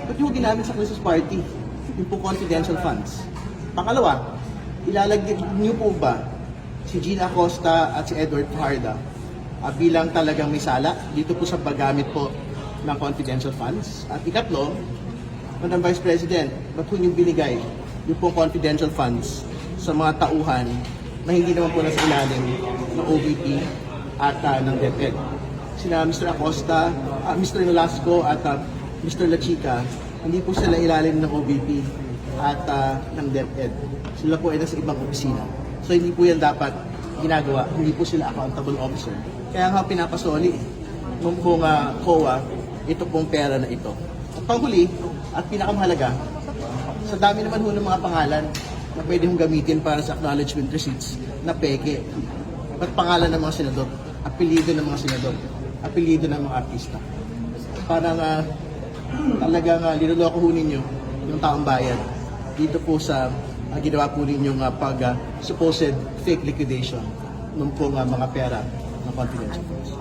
ba't yung ginamit sa Christmas party? Yung po confidential funds. Pangalawa, ilalagay niyo po ba si Gina Acosta at si Edward Fajardo bilang talagang may sala dito po sa paggamit po ng confidential funds? At ikatlo, Madam Vice President, ba't po niyo binigay yung pong confidential funds sa mga tauhan na hindi naman po nasa ilalim ng OVP at ng DepEd? Sina Mr. Acosta, Mr. Nolasco at Mr. Lachica, hindi po sila ilalim ng OVP at ng DepEd. Sila po ay nasa ibang opisina. So hindi po yan dapat ginagawa, hindi po sila accountable officer. Kaya nga pinapasoli nung pong COA ito pong pera na ito. At panghuli at pinakamahalaga, sa dami naman ho ng mga pangalan na pwede hong gamitin para sa acknowledgement receipts na peke. At pangalan ng mga senador, apelido ng mga senador, apelido ng mga artista. Parang talagang niloloko ho ninyo yung taong bayan dito po sa ginawa po ninyong supposed fake liquidation ng pong mga pera ng confidential funds.